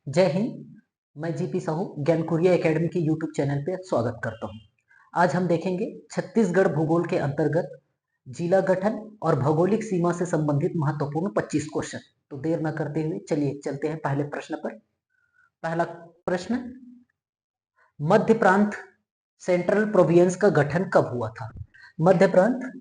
जय हिंद। मैं GP Sahu ज्ञानकुरिया academy के यूट्यूब चैनल पे स्वागत करता हूँ। आज हम देखेंगे छत्तीसगढ़ भूगोल के अंतर्गत जिला गठन और भौगोलिक सीमा से संबंधित महत्वपूर्ण 25 क्वेश्चन। तो देर न करते हुए चलिए चलते हैं पहले प्रश्न पर। पहला प्रश्न, मध्य प्रांत सेंट्रल प्रोविंस का गठन कब हुआ था? मध्य प्रांत,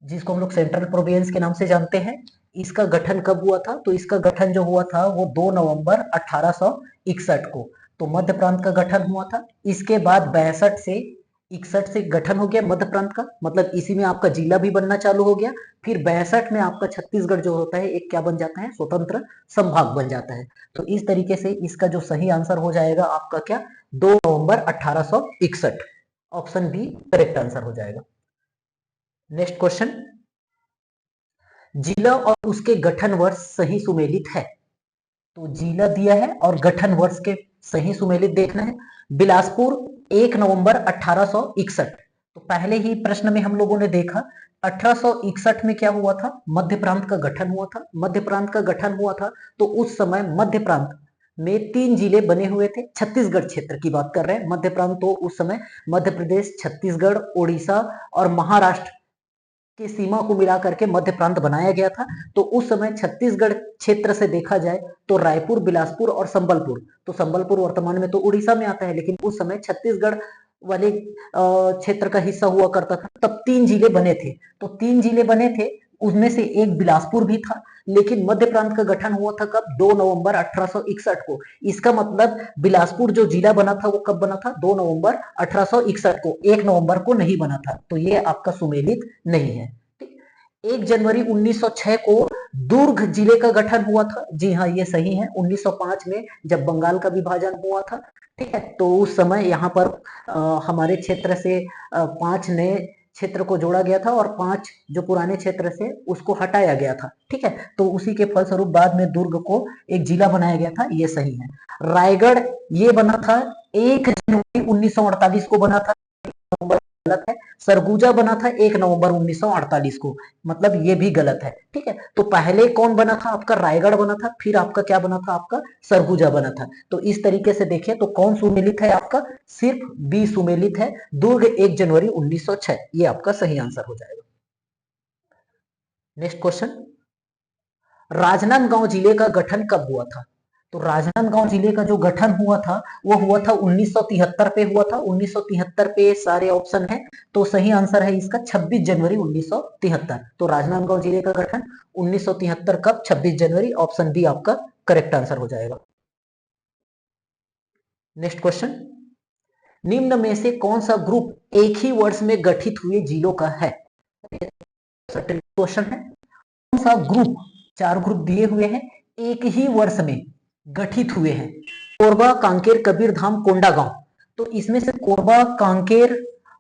जिसको हम लोग सेंट्रल प्रोविंस के नाम से जानते हैं, इसका गठन कब हुआ था? तो इसका गठन जो हुआ था वो 2 नवंबर 1861 को। तो मध्य प्रांत का गठन हुआ था। इसके बाद 62 से 61 से गठन हो गया मध्य प्रांत का, मतलब इसी में आपका जिला भी बनना चालू हो गया। फिर 62 में आपका छत्तीसगढ़ जो होता है एक क्या बन जाता है, स्वतंत्र संभाग बन जाता है। तो इस तरीके से इसका जो सही आंसर हो जाएगा आपका क्या, 2 नवंबर 1861। ऑप्शन बी करेक्ट आंसर हो जाएगा। नेक्स्ट क्वेश्चन, जिला और उसके गठन वर्ष सही सुमेलित है। तो जिला दिया है और गठन वर्ष के सही सुमेलित देखना है। बिलासपुर 1 नवंबर 1861। तो पहले ही प्रश्न में हम लोगों ने देखा 1861 में क्या हुआ था, मध्य प्रांत का गठन हुआ था। मध्य प्रांत का गठन हुआ था तो उस समय मध्य प्रांत में 3 जिले बने हुए थे। छत्तीसगढ़ क्षेत्र की बात कर रहे हैं। मध्य प्रांत तो उस समय मध्य प्रदेश, छत्तीसगढ़, उड़ीसा और महाराष्ट्र की सीमा को मिला करके मध्य प्रांत बनाया गया था। तो उस समय छत्तीसगढ़ क्षेत्र से देखा जाए तो रायपुर, बिलासपुर और संबलपुर, तो संबलपुर वर्तमान में तो उड़ीसा में आता है, लेकिन उस समय छत्तीसगढ़ वाले क्षेत्र का हिस्सा हुआ करता था। तब 3 जिले बने थे। तो 3 जिले बने थे, उसमें से एक बिलासपुर भी था। लेकिन मध्य प्रांत का गठन हुआ था कब, 2 नवंबर 1861 को। इसका मतलब बिलासपुर जो जिला बना था वो कब बना था, 2 नवंबर 1861 को, 1 नवंबर को नहीं बना था। तो ये आपका सुमेलित नहीं है। 1 जनवरी 1906 को दुर्ग जिले का गठन हुआ था। जी हाँ, ये सही है। 1905 में जब बंगाल का विभाजन हुआ था, ठीक है, तो उस समय यहाँ पर हमारे क्षेत्र से 5 नए क्षेत्र को जोड़ा गया था और 5 जो पुराने क्षेत्र से उसको हटाया गया था। ठीक है, तो उसी के फलस्वरूप बाद में दुर्ग को एक जिला बनाया गया था। ये सही है। रायगढ़ ये बना था 1 जनवरी 1948 को बना था, गलत है। सरगुजा बना था 1 नवंबर 1948 को, मतलब ये भी गलत है। ठीक है, तो पहले कौन बना था आपका, रायगढ़ बना था, फिर आपका क्या बना था, आपका सरगुजा बना था। तो इस तरीके से देखिए तो कौन सुमेलित है आपका, सिर्फ बी सुमेलित है, दुर्ग 1 जनवरी 1906। ये आपका सही आंसर हो जाएगा। नेक्स्ट क्वेश्चन, राजनांदगांव जिले का गठन कब हुआ था? तो राजनांदगांव जिले का जो गठन हुआ था वो हुआ था 1973 पे हुआ था। 1973 पे सारे ऑप्शन है, तो सही आंसर है इसका 26 जनवरी 1973। तो राजनांदगांव जिले का गठन 1973 कब, 26 जनवरी। ऑप्शन बी आपका करेक्ट आंसर हो जाएगा। नेक्स्ट क्वेश्चन, निम्न में से कौन सा ग्रुप एक ही वर्ष में गठित हुए जिलों का है? क्वेश्चन है, कौन सा ग्रुप, 4 ग्रुप दिए हुए हैं, एक ही वर्ष में गठित हुए हैं। कोरबा, कांकेर, कबीरधाम, कोंडागांव। तो इसमें से कोरबा, कांकेर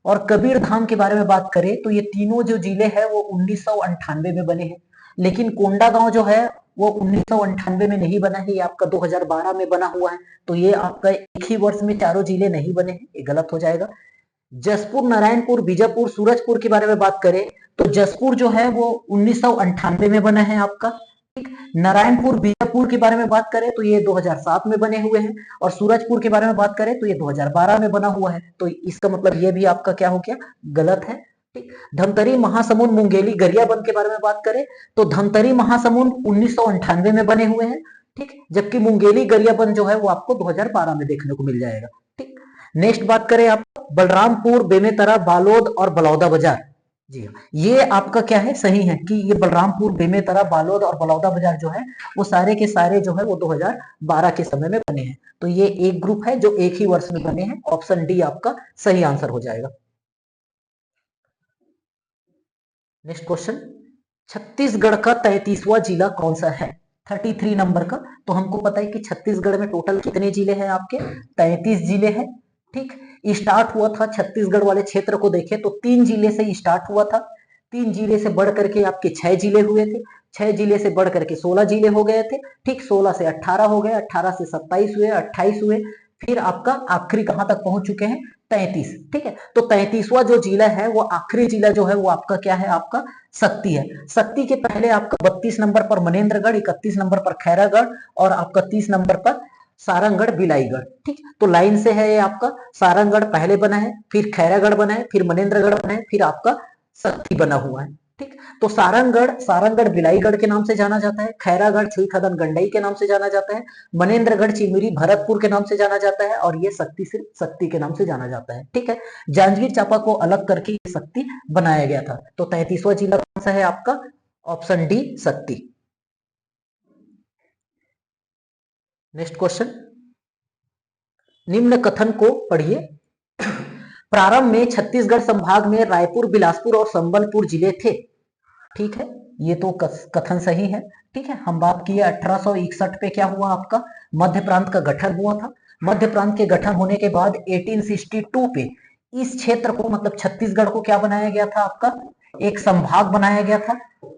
और कबीरधाम के बारे में बात करें तो ये तीनों जो जिले हैं वो 1998 में बने हैं। लेकिन कोंडागांव जो है वो 1998 में नहीं बना है, ये आपका 2012 में बना हुआ है। तो ये आपका एक ही वर्ष में चारों जिले नहीं बने हैं, ये गलत हो जाएगा। जसपुर, नारायणपुर, बीजापुर, सूरजपुर के बारे में बात करें तो जसपुर जो है वो 1998 में बना है आपका। ठीक, नारायणपुर, बीजापुर के बारे में बात करें तो ये 2007 में बने हुए हैं, और सूरजपुर के बारे में बात करें तो ये 2012 में बना हुआ है। तो इसका मतलब ये भी आपका क्या हो गया, गलत है। ठीक, धमतरी, महासमुंद, मुंगेली, गरियाबंद के बारे में बात करें तो धमतरी, महासमुंद 1998 में बने हुए हैं। ठीक, जबकि मुंगेली, गरियाबंद जो है वो आपको 2012 में देखने को मिल जाएगा। ठीक, नेक्स्ट बात करें आप बलरामपुर, बेमेतरा, बालोद और बलौदा बाजार। जी हाँ, ये आपका क्या है, सही है कि ये बलरामपुर, बेमेतरा, बालोद और बलौदा बाजार जो है वो सारे के सारे जो है वो 2012 के समय में बने हैं। तो ये एक ग्रुप है जो एक ही वर्ष में बने हैं। ऑप्शन डी आपका सही आंसर हो जाएगा। नेक्स्ट क्वेश्चन, छत्तीसगढ़ का 33वां जिला कौन सा है? 33 नंबर का। तो हमको पता है कि छत्तीसगढ़ में टोटल कितने जिले हैं आपके, 33 जिले हैं। ठीक, स्टार्ट हुआ था छत्तीसगढ़ वाले क्षेत्र को देखें तो 3 जिले से स्टार्ट हुआ था। 3 जिले से बढ़ करके आपके 6 जिले हुए थे। 6 जिले से बढ़ करके 16 जिले हो गए थे। ठीक, 16 से 18 हो गए, 18 से 27 हुए, 28 हुए, फिर आपका आखिरी कहां तक पहुंच चुके हैं, 33। ठीक है, तो 33वां जो जिला है वो आखिरी जिला जो है वो आपका क्या है, आपका शक्ति है। शक्ति के पहले आपका 32 नंबर पर मनेन्द्रगढ़, 31 नंबर पर खैरागढ़ और आपका 30 नंबर पर सारंगगढ़, बिलाईगढ़। ठीक, तो लाइन से है ये आपका सारंगगढ़ पहले बना है, फिर खैरागढ़ बना है, फिर मनेन्द्रगढ़ बना है, फिर आपका शक्ति बना हुआ है। ठीक, तो सारंगगढ़ बिलाईगढ़ के नाम से जाना जाता है, खैरागढ़ छुईखदन गंडई के नाम से जाना जाता है, मनेन्द्रगढ़ चिमिरी भरतपुर के नाम से जाना जाता है, और ये शक्ति सिर्फ शक्ति के नाम से जाना जाता है। ठीक है, जांजगीर चांपा को अलग करके शक्ति बनाया गया था। तो 33वां जिला कौन सा है आपका? ऑप्शन डी, शक्ति। नेक्स्ट क्वेश्चन, निम्न कथन को पढ़िए। प्रारंभ में छत्तीसगढ़ संभाग में रायपुर, बिलासपुर और संबलपुर जिले थे। ठीक है, ये तो कथन सही है। ठीक है, हम बात किए 1861 पे क्या हुआ आपका? मध्य प्रांत का गठन हुआ था। मध्य प्रांत के गठन होने के बाद 1862 पे इस क्षेत्र को, मतलब छत्तीसगढ़ को क्या बनाया गया था आपका? एक संभाग बनाया गया था।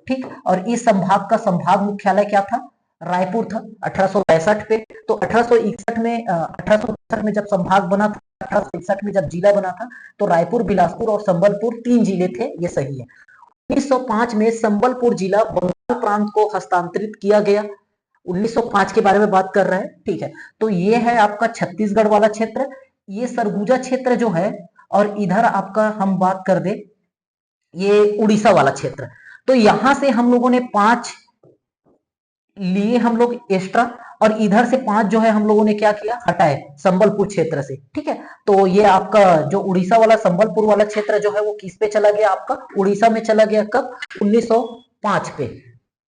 ठीक, और इस संभाग का संभाग मुख्यालय क्या था? रायपुर था 1862 पे। तो 1861 में जब संभाग बना था, 1861 में जब जिला बना था, तो रायपुर, बिलासपुर और संबलपुर 3 जिले थे, ये सही है। 1905 में संबलपुर जिला बंगाल प्रांत को हस्तांतरित किया गया। 1905 के बारे में बात कर रहे हैं। ठीक है, तो ये है आपका छत्तीसगढ़ वाला क्षेत्र। ये सरगुजा क्षेत्र जो है, और इधर आपका हम बात कर दे ये उड़ीसा वाला क्षेत्र। तो यहां से हम लोगों ने 5 लिए हम लोग एक्स्ट्रा, और इधर से 5 जो है हम लोगों ने क्या किया? हटाए संबलपुर क्षेत्र से। ठीक है, तो ये आपका जो उड़ीसा वाला संबलपुर वाला क्षेत्र जो है वो किस पे चला गया आपका? उड़ीसा में चला गया। कब? 1905 पे।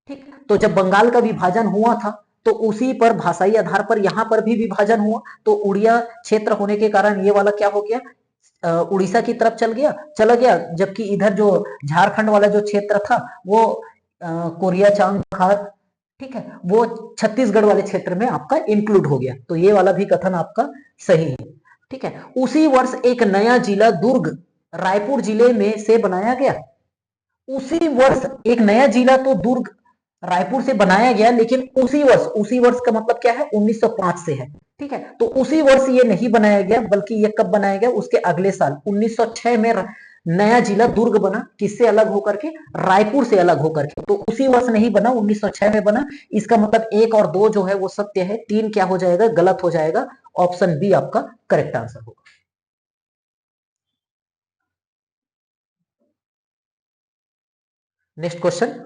ठीक, तो जब बंगाल का विभाजन हुआ था तो उसी पर भाषाई आधार पर यहाँ पर भी विभाजन हुआ, तो उड़िया क्षेत्र होने के कारण ये वाला क्या हो गया? उड़ीसा की तरफ चला गया, जबकि इधर जो झारखंड वाला जो क्षेत्र था वो कोरिया चांग खार, ठीक है, वो छत्तीसगढ़ वाले क्षेत्र में आपका इंक्लूड हो गया। तो ये वाला भी कथन आपका सही है। ठीक है, उसी वर्ष एक नया जिला दुर्ग रायपुर जिले में से बनाया गया। उसी वर्ष एक नया जिला तो दुर्ग रायपुर से बनाया गया, लेकिन उसी वर्ष का मतलब क्या है? 1905 से है। ठीक है, तो उसी वर्ष ये नहीं बनाया गया, बल्कि ये कब बनाया गया? उसके अगले साल 1906 में नया जिला दुर्ग बना। किससे अलग होकर के? रायपुर से अलग होकर के। तो उसी वर्ष नहीं बना, 1906 में बना। इसका मतलब 1 और 2 जो है वो सत्य है, 3 क्या हो जाएगा? गलत हो जाएगा। ऑप्शन बी आपका करेक्ट आंसर होगा। नेक्स्ट क्वेश्चन,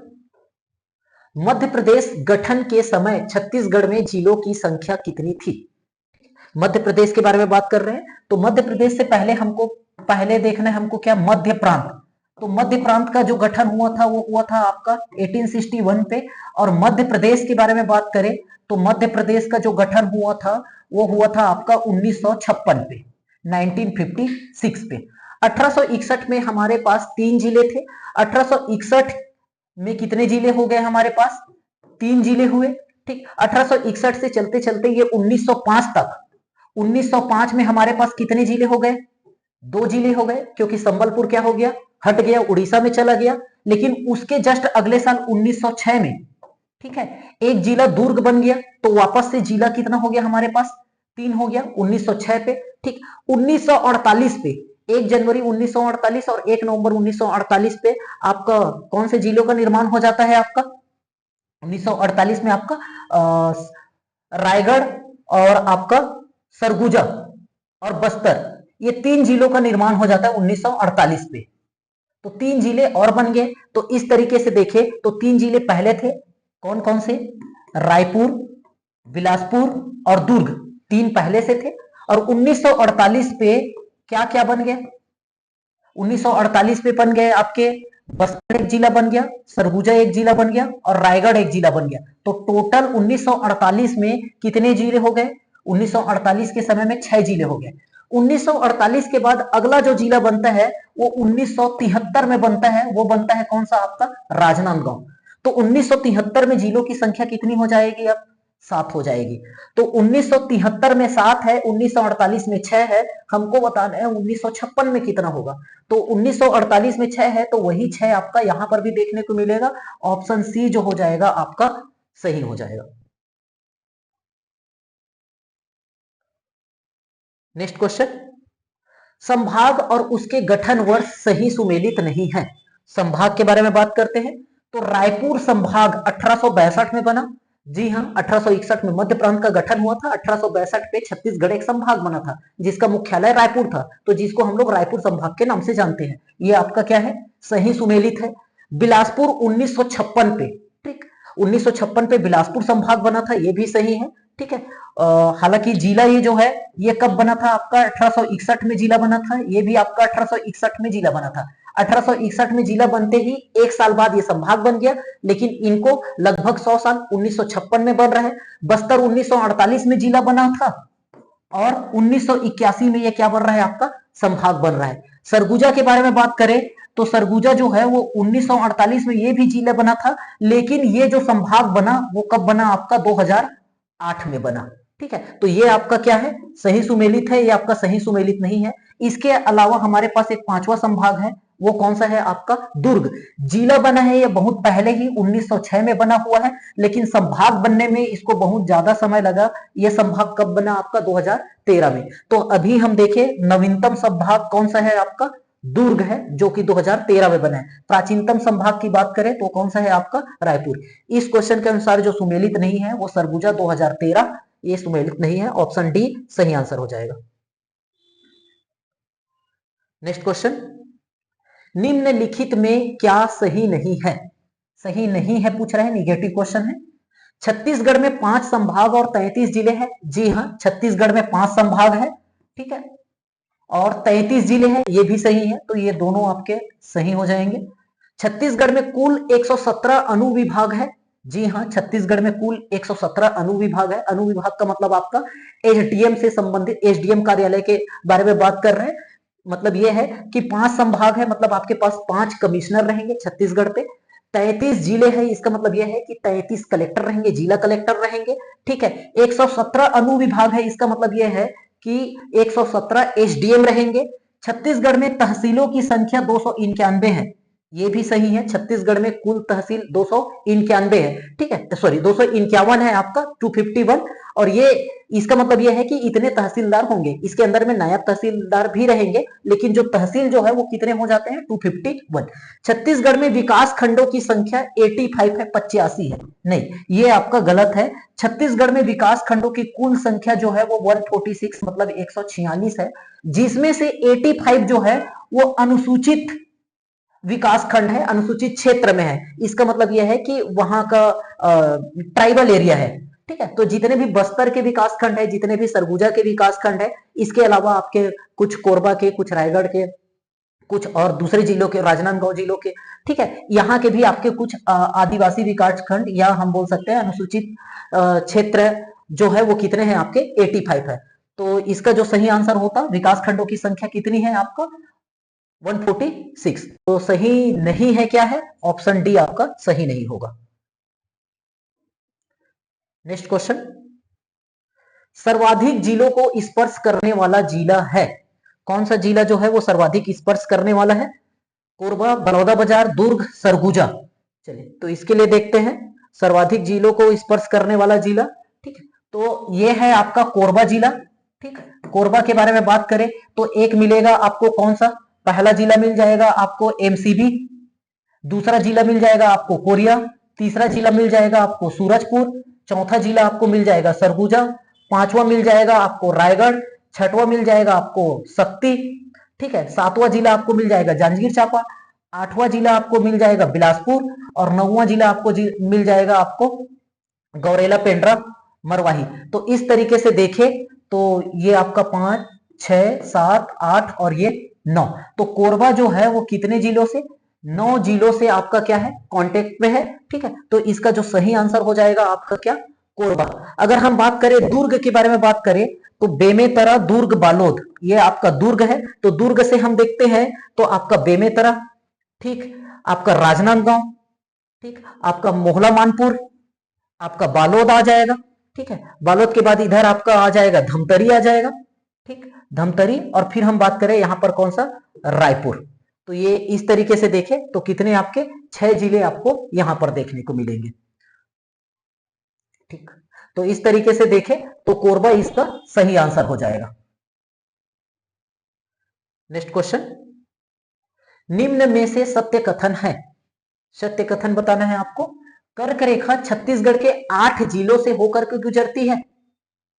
मध्य प्रदेश गठन के समय छत्तीसगढ़ में जिलों की संख्या कितनी थी? मध्य प्रदेश के बारे में बात कर रहे हैं, तो मध्य प्रदेश से पहले देखना है हमको क्या? मध्य प्रांत। तो मध्य प्रांत का जो गठन हुआ था वो हुआ था आपका 1861 पे। और मध्य प्रदेश के बारे में बात करें तो मध्य प्रदेश का जो गठन हुआ था वो हुआ था आपका 1956 पे, 1956 पे। 1861 में हमारे पास 3 जिले थे। 1861 में कितने जिले हो गए हमारे पास? 3 जिले हुए। ठीक, 1861 से चलते चलते ये 1905 तक, 1905 में हमारे पास कितने जिले हो गए? 2 जिले हो गए, क्योंकि संबलपुर क्या हो गया? हट गया, उड़ीसा में चला गया। लेकिन उसके जस्ट अगले साल 1906 में, ठीक है, एक जिला दुर्ग बन गया। तो वापस से जिला कितना हो गया हमारे पास? 3 हो गया 1906 पे। ठीक, 1948 पे, 1 जनवरी 1948 और 1 नवंबर 1948 पे आपका कौन से जिलों का निर्माण हो जाता है आपका? 1948 में आपका रायगढ़ और आपका सरगुजा और बस्तर, ये 3 जिलों का निर्माण हो जाता है 1948 पे। तो 3 जिले और बन गए। तो इस तरीके से देखें तो 3 जिले पहले थे, कौन कौन से? रायपुर, बिलासपुर और दुर्ग, 3 पहले से थे। और 1948 पे क्या क्या बन गया? 1948 पे बन गए आपके बस्तर एक जिला बन गया, सरगुजा एक जिला बन गया और रायगढ़ एक जिला बन गया। तो टोटल 1948 में कितने जिले हो गए? 1948 के समय में 6 जिले हो गए। 1948 के बाद अगला जो जिला बनता है वो 1973 में बनता है। वो बनता है कौन सा आपका? राजनांदगांव। तो 1973 में जिलों की संख्या कितनी हो जाएगी? अब 7 हो जाएगी। तो 1973 में 7 है, 1948 में 6 है। हमको बताना है 1956 में कितना होगा। तो 1948 में 6 है, तो वही 6 आपका यहां पर भी देखने को मिलेगा। ऑप्शन सी जो हो जाएगा आपका सही हो जाएगा। नेक्स्ट क्वेश्चन, संभाग और उसके गठन वर्ष सही सुमेलित नहीं है। संभाग के बारे में बात करते हैं तो रायपुर संभाग 1862 में बना, जी हाँ, 1861 में मध्य प्रांत का गठन हुआ था। 1862 पे छत्तीसगढ़ एक संभाग बना था जिसका मुख्यालय रायपुर था, तो जिसको हम लोग रायपुर संभाग के नाम से जानते हैं। ये आपका क्या है, सही सुमेलित है। बिलासपुर 1956 पे, ठीक, 1956 पे बिलासपुर संभाग बना था, ये भी सही है। ठीक है, हालांकि जिला ये जो है ये कब बना था आपका, 1861 में जिला बना था, ये भी आपका 1861 में जिला बना था। 1861 में जिला बनते ही एक साल बाद ये संभाग बन गया, लेकिन इनको लगभग 100 साल 1956 में बन रहा है। बस्तर 1948 में जिला बना था और 1981 में ये क्या बन रहा है आपका, संभाग बन रहा है। सरगुजा के बारे में बात करें तो सरगुजा जो है वो 1948 में ये भी जिला बना था, लेकिन ये जो संभाग बना वो कब बना आपका, 2008 में बना। ठीक है, तो ये आपका क्या है, सही सुमेलित है, ये आपका सही सुमेलित नहीं है। इसके अलावा हमारे पास एक पांचवा संभाग है, वो कौन सा है आपका, दुर्ग। जिला बना है ये बहुत पहले ही 1906 में बना हुआ है, लेकिन संभाग बनने में इसको बहुत ज्यादा समय लगा। ये संभाग कब बना आपका, 2013 में। तो अभी हम देखें नवीनतम संभाग कौन सा है आपका, दुर्ग है, जो कि 2013 में बना है। प्राचीनतम संभाग की बात करें तो कौन सा है आपका, रायपुर। इस क्वेश्चन के अनुसार जो सुमेलित नहीं है वो सरगुजा 2013, ये सुमेलित नहीं है। ऑप्शन डी सही आंसर हो जाएगा। नेक्स्ट क्वेश्चन, निम्नलिखित में क्या सही नहीं है, सही नहीं है पूछ रहे हैं, निगेटिव क्वेश्चन है। छत्तीसगढ़ में 5 संभाग और 33 जिले हैं। जी हाँ, छत्तीसगढ़ में 5 संभाग है, ठीक है, और 33 जिले हैं, ये भी सही है। तो ये दोनों आपके सही हो जाएंगे। छत्तीसगढ़ में कुल 117 अनुविभाग है। जी हाँ, छत्तीसगढ़ में कुल 117 अनुविभाग है। अनुविभाग का मतलब आपका एसडीएम से संबंधित, एसडीएम कार्यालय के बारे में बात कर रहे हैं। मतलब यह है कि 5 संभाग है, मतलब आपके पास 5 कमिश्नर रहेंगे छत्तीसगढ़ पे। 33 जिले हैं, इसका मतलब यह है कि 33 कलेक्टर रहेंगे, जिला कलेक्टर रहेंगे। ठीक है, 117 अनुविभाग है, इसका मतलब यह है कि 117 एसडीएम रहेंगे। छत्तीसगढ़ में तहसीलों की संख्या 291 है, ये भी सही है। छत्तीसगढ़ में कुल तहसील 291 है, ठीक है, सॉरी 251 है आपका, 251। और ये इसका मतलब यह है कि इतने तहसीलदार होंगे, इसके अंदर में नायब तहसीलदार भी रहेंगे, लेकिन जो तहसील जो है वो कितने हो जाते हैं, 251। छत्तीसगढ़ में विकास खंडों की संख्या 85 है, 85 है, नहीं ये आपका गलत है। छत्तीसगढ़ में विकास खंडों की कुल संख्या जो है वो 146 मतलब 146 है, जिसमें से 85 जो है वो अनुसूचित विकास खंड है, अनुसूचित क्षेत्र में है। इसका मतलब यह है कि वहां का ट्राइबल एरिया है। ठीक है, तो जितने भी बस्तर के विकास खंड है, जितने भी सरगुजा के विकास खंड है, इसके अलावा आपके कुछ कोरबा के, कुछ रायगढ़ के, कुछ और दूसरे जिलों के, राजनांदगांव जिलों के, ठीक है, यहाँ के भी आपके कुछ आदिवासी विकास खंड या हम बोल सकते हैं अनुसूचित क्षेत्र जो है वो कितने हैं आपके, 85 है। तो इसका जो सही आंसर होता, विकास खंडों की संख्या कितनी है आपका, 146। तो सही नहीं है क्या है, ऑप्शन डी आपका सही नहीं होगा। नेक्स्ट क्वेश्चन, सर्वाधिक जिलों को स्पर्श करने वाला जिला है, कौन सा जिला जो है वो सर्वाधिक स्पर्श करने वाला है, कोरबा, बलौदाबाजार, दुर्ग, सरगुजा। चलिए तो इसके लिए देखते हैं सर्वाधिक जिलों को स्पर्श करने वाला जिला। ठीक है, तो ये है आपका कोरबा जिला। ठीक है, कोरबा के बारे में बात करें तो एक मिलेगा आपको कौन सा, पहला जिला मिल जाएगा आपको एमसीबी, दूसरा जिला मिल जाएगा आपको कोरिया, तीसरा जिला मिल जाएगा आपको सूरजपुर, चौथा जिला आपको मिल जाएगा सरगुजा, पांचवा मिल जाएगा आपको रायगढ़, छठवां मिल जाएगा आपको शक्ति, ठीक है, सातवां जिला आपको मिल जाएगा जांजगीर चांपा, आठवां जिला आपको मिल जाएगा बिलासपुर, और नौवां जिला आपको मिल जाएगा आपको गौरेला, पेंड्रा, मरवाही। तो इस तरीके से देखें तो ये आपका 5, 6, 7, 8 और ये 9। तो कोरबा जो है वो कितने जिलों से, 9 जिलों से आपका क्या है, कांटेक्ट में है। ठीक है, तो इसका जो सही आंसर हो जाएगा आपका क्या, कोरबा। अगर हम बात करें दुर्ग के बारे में बात करें तो बेमेतरा, दुर्ग, बालोद, ये आपका दुर्ग है। तो दुर्ग से हम देखते हैं तो आपका बेमेतरा, ठीक, आपका राजनांदगांव, ठीक, आपका मोहला मानपुर, आपका बालोद आ जाएगा। ठीक है, बालोद के बाद इधर आपका आ जाएगा धमतरी आ जाएगा। ठीक, धमतरी, और फिर हम बात करें यहां पर कौन सा, रायपुर। तो ये इस तरीके से देखें तो कितने आपके 6 जिले आपको यहां पर देखने को मिलेंगे। ठीक, तो इस तरीके से देखें तो कोरबा इसका सही आंसर हो जाएगा। नेक्स्ट क्वेश्चन, निम्न में से सत्य कथन है, सत्य कथन बताना है आपको। कर्क रेखा छत्तीसगढ़ के 8 जिलों से होकर के गुजरती है।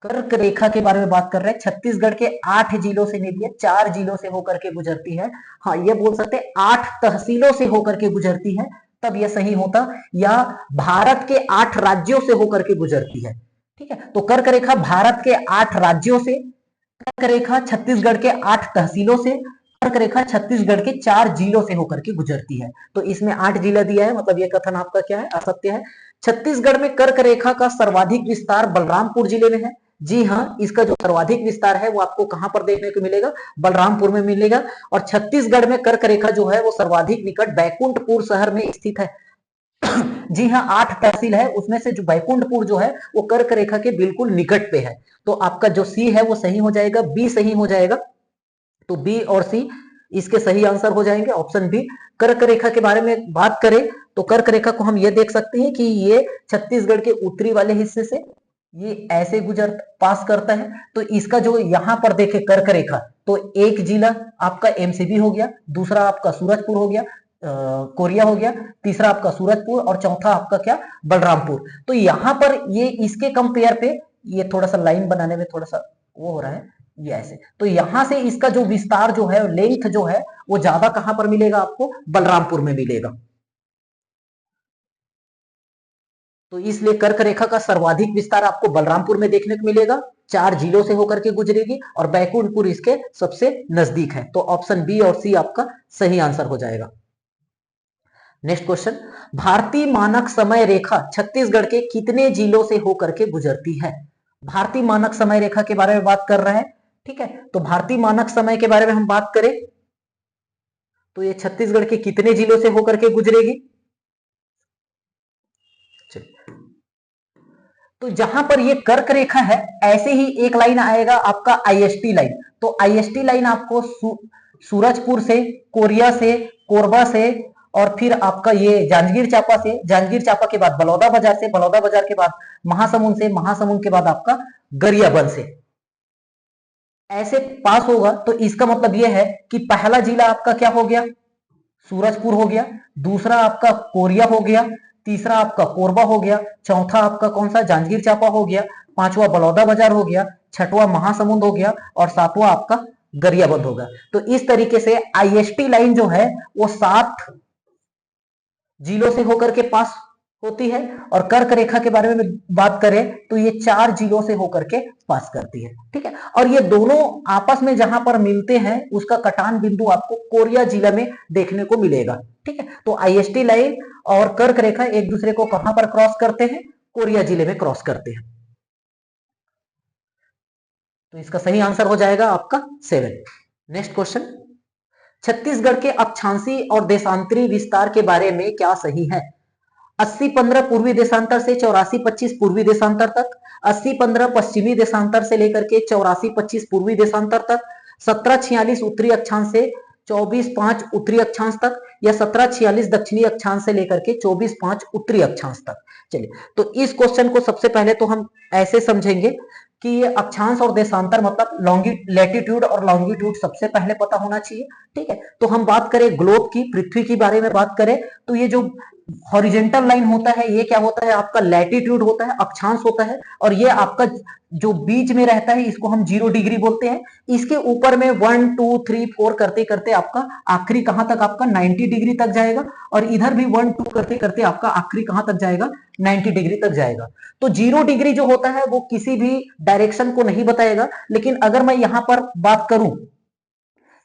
कर्क रेखा के बारे में बात कर रहे हैं, छत्तीसगढ़ के 8 जिलों से नहीं दिया, 4 जिलों से होकर के गुजरती है। हाँ, ये बोल सकते हैं 8 तहसीलों से होकर के गुजरती है, तब यह सही होता, या भारत के 8 राज्यों से होकर के गुजरती है। ठीक है, तो कर्क रेखा भारत के 8 राज्यों से, कर्क रेखा छत्तीसगढ़ के 8 तहसीलों से, कर्क रेखा छत्तीसगढ़ के 4 जिलों से होकर के गुजरती है। तो इसमें 8 जिला दिया है, मतलब यह कथन आपका क्या है, असत्य है। छत्तीसगढ़ में कर्क रेखा का सर्वाधिक विस्तार बलरामपुर जिले में है। जी हाँ, इसका जो सर्वाधिक विस्तार है वो आपको कहां पर देखने को मिलेगा, बलरामपुर में मिलेगा। और छत्तीसगढ़ में कर्क रेखा जो है वो सर्वाधिक निकट बैकुंठपुर शहर में स्थित है। जी हाँ, 8 तहसील है, उसमें से जो बैकुंठपुर जो है वो कर्क रेखा के बिल्कुल निकट पे है। तो आपका जो सी है वो सही हो जाएगा, बी सही हो जाएगा। तो बी और सी इसके सही आंसर हो जाएंगे, ऑप्शन बी। कर्क रेखा के बारे में बात करें तो कर्क रेखा को हम ये देख सकते हैं कि ये छत्तीसगढ़ के उत्तरी वाले हिस्से से ये ऐसे गुजर पास करता है। तो इसका जो यहां पर देखे कर्क रेखा, तो एक जिला आपका एमसीबी हो गया, दूसरा आपका सूरजपुर हो गया, कोरिया हो गया, तीसरा आपका सूरजपुर, और चौथा आपका क्या, बलरामपुर। तो यहां पर ये इसके कंपेयर पे ये थोड़ा सा लाइन बनाने में थोड़ा सा वो हो रहा है, ये ऐसे। तो यहां से इसका जो विस्तार जो है, लेंथ जो है वो ज्यादा कहां पर मिलेगा आपको, बलरामपुर में मिलेगा। तो इसलिए कर्क रेखा का सर्वाधिक विस्तार आपको बलरामपुर में देखने को मिलेगा, 4 जिलों से होकर के गुजरेगी, और बैकुंठपुर इसके सबसे नजदीक है। तो ऑप्शन बी और सी आपका सही आंसर हो जाएगा। नेक्स्ट क्वेश्चन, भारतीय मानक समय रेखा छत्तीसगढ़ के कितने जिलों से होकर के गुजरती है। भारतीय मानक समय रेखा के बारे में बात कर रहे हैं। ठीक है, तो भारतीय मानक समय के बारे में हम बात करें तो ये छत्तीसगढ़ के कितने जिलों से होकर के गुजरेगी। तो जहां पर ये कर्क रेखा है, ऐसे ही एक लाइन आएगा आपका आईएसटी लाइन। तो आईएसटी लाइन आपको सूरजपुर से, कोरिया से, कोरबा से, और फिर आपका ये जांजगीर चांपा से, जांजगीर चांपा के बाद बलौदा बाजार से, बलौदा बाजार के बाद महासमुंद से, महासमुंद के बाद आपका गरियाबंद से ऐसे पास होगा। तो इसका मतलब यह है कि पहला जिला आपका क्या हो गया, सूरजपुर हो गया, दूसरा आपका कोरिया हो गया, तीसरा आपका कोरबा हो गया, चौथा आपका कौन सा, जांजगीर चांपा हो गया, पांचवा बलौदा बाजार हो गया, छठवां महासमुंद हो गया, और सातवां आपका गरियाबंद होगा। तो इस तरीके से आईएसटी लाइन जो है वो 7 जिलों से होकर के पास होती है, और कर्क रेखा के बारे में बात करें तो ये 4 जिलों से होकर के पास करती है। ठीक है, और ये दोनों आपस में जहां पर मिलते हैं उसका कटान बिंदु आपको कोरिया जिला में देखने को मिलेगा। ठीक है, तो आईएसटी लाइन और कर्क रेखा एक दूसरे को कहां पर क्रॉस करते हैं, कोरिया जिले में क्रॉस करते हैं। तो इसका सही आंसर हो जाएगा आपका 7। नेक्स्ट क्वेश्चन, छत्तीसगढ़ के अक्षांशी और देशांतरी विस्तार के बारे में क्या सही है। 80-15 पूर्वी देशांतर से 84-25 पूर्वी देशांतर तक, 80-15 पश्चिमी देशांतर से लेकर के 84-25 पूर्वी देशांतर तक, 1746 उत्तरी अक्षांश से 24-5 उत्तरी अक्षांश तक, या 1746 दक्षिणी अक्षांश से लेकर के 24-5 उत्तरी अक्षांश तक। चलिए, तो इस क्वेश्चन को सबसे पहले तो हम ऐसे समझेंगे कि ये अक्षांश और देशांतर मतलब लैटिट्यूड और लॉन्गिट्यूड सबसे पहले पता होना चाहिए। ठीक है, तो हम बात करें ग्लोब की, पृथ्वी की बारे में बात करें तो ये जो हॉरिजेंटल लाइन होता है ये क्या होता है, आपका लैटिट्यूड होता है, अक्षांश होता है, और ये आपका जो बीच में रहता है इसको हम 0 डिग्री बोलते हैं। इसके ऊपर में 1 2 3 4 करते करते आपका आखिरी कहां तक, आपका 90 डिग्री तक जाएगा, और इधर भी 1 2 करते करते आपका आखिरी कहां तक जाएगा, 90 डिग्री तक जाएगा। तो 0 डिग्री जो होता है वो किसी भी डायरेक्शन को नहीं बताएगा, लेकिन अगर मैं यहां पर बात करूं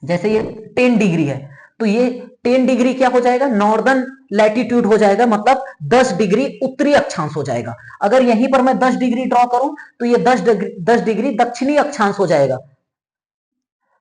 जैसे ये 10 डिग्री है, तो ये 10 डिग्री क्या हो जाएगा, नॉर्दर्न लैटिट्यूड हो जाएगा, मतलब 10 डिग्री उत्तरी अक्षांश हो जाएगा। अगर यहीं पर मैं 10 डिग्री ड्रॉ करूं तो ये 10 डिग्री दक्षिणी अक्षांश हो जाएगा,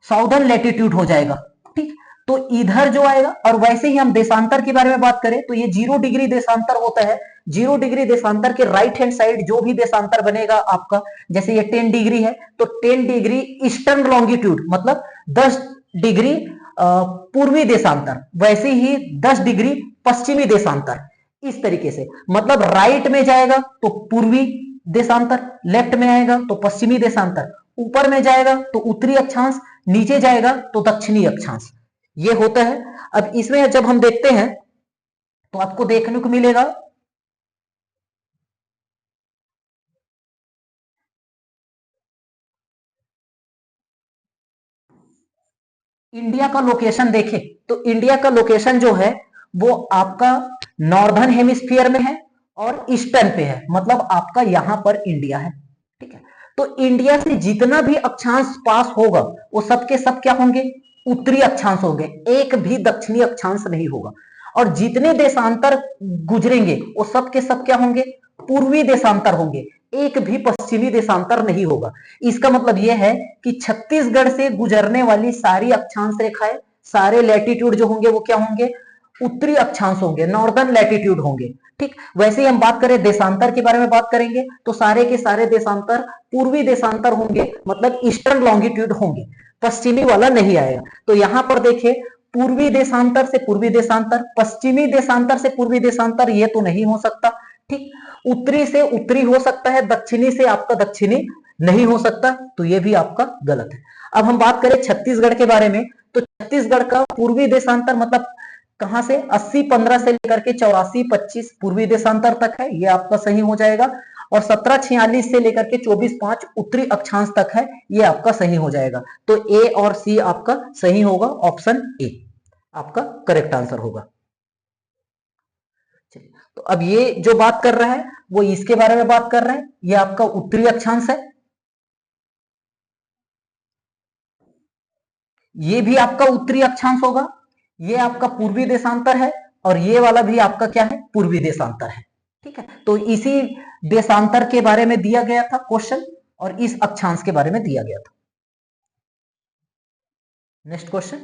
साउदर्न लैटिट्यूड हो जाएगा। ठीक, तो इधर जो आएगा, और वैसे ही हम देशांतर के बारे में बात करें तो ये 0 डिग्री देशांतर होता है। 0 डिग्री देशांतर के राइट हैंड साइड जो भी देशांतर बनेगा आपका, जैसे ये 10 डिग्री है तो 10 डिग्री ईस्टर्न लॉन्गिट्यूड मतलब 10 डिग्री पूर्वी देशांतर, वैसे ही 10 डिग्री पश्चिमी देशांतर। इस तरीके से मतलब राइट में जाएगा तो पूर्वी देशांतर, लेफ्ट में आएगा तो पश्चिमी देशांतर, ऊपर में जाएगा तो उत्तरी अक्षांश, नीचे जाएगा तो दक्षिणी अक्षांश, ये होता है। अब इसमें जब हम देखते हैं तो आपको देखने को मिलेगा इंडिया का लोकेशन देखें तो इंडिया का लोकेशन जो है वो आपका नॉर्दर्न हेमिस्फीयर में है और ईस्टर्न पे है, मतलब आपका यहां पर इंडिया है। ठीक है, तो इंडिया से जितना भी अक्षांश पास होगा वो सब के सब क्या होंगे, उत्तरी अक्षांश होंगे, एक भी दक्षिणी अक्षांश नहीं होगा। और जितने देशांतर गुजरेंगे वो सब के सब क्या होंगे, पूर्वी देशांतर होंगे, एक भी पश्चिमी देशांतर नहीं होगा। इसका मतलब यह है कि छत्तीसगढ़ से गुजरने वाली सारी अक्षांश रेखाएं, सारे लैटिट्यूड जो होंगे वो क्या होंगे, उत्तरी अक्षांश होंगे, नॉर्दर्न लैटिट्यूड होंगे। ठीक, वैसे ही हम बात करें देशांतर के बारे में बात करेंगे तो सारे के सारे देशांतर पूर्वी देशांतर होंगे, मतलब ईस्टर्न लॉन्गिट्यूड होंगे, पश्चिमी वाला नहीं आएगा। तो यहां पर देखिए पूर्वी देशांतर से पूर्वी देशांतर, पश्चिमी देशांतर से पूर्वी देशांतर, ये तो नहीं हो सकता। ठीक, उत्तरी से उत्तरी हो सकता है, दक्षिणी से आपका दक्षिणी नहीं हो सकता, तो ये भी आपका गलत है। अब हम बात करें छत्तीसगढ़ के बारे में तो छत्तीसगढ़ का पूर्वी देशांतर मतलब कहां से 80-15 से लेकर के 84-25 पूर्वी देशांतर तक है, ये आपका सही हो जाएगा। और 1746 से लेकर के 24-5 उत्तरी अक्षांश तक है, ये आपका सही हो जाएगा। तो ए और सी आपका सही होगा, ऑप्शन ए आपका करेक्ट आंसर होगा। तो अब ये जो बात कर रहा है वो इसके बारे में बात कर रहा है, ये आपका उत्तरी अक्षांश है, ये भी आपका उत्तरी अक्षांश होगा, ये आपका पूर्वी देशांतर है और ये वाला भी आपका क्या है, पूर्वी देशांतर है। ठीक है, तो इसी देशांतर के बारे में दिया गया था क्वेश्चन और इस अक्षांश के बारे में दिया गया था। नेक्स्ट क्वेश्चन,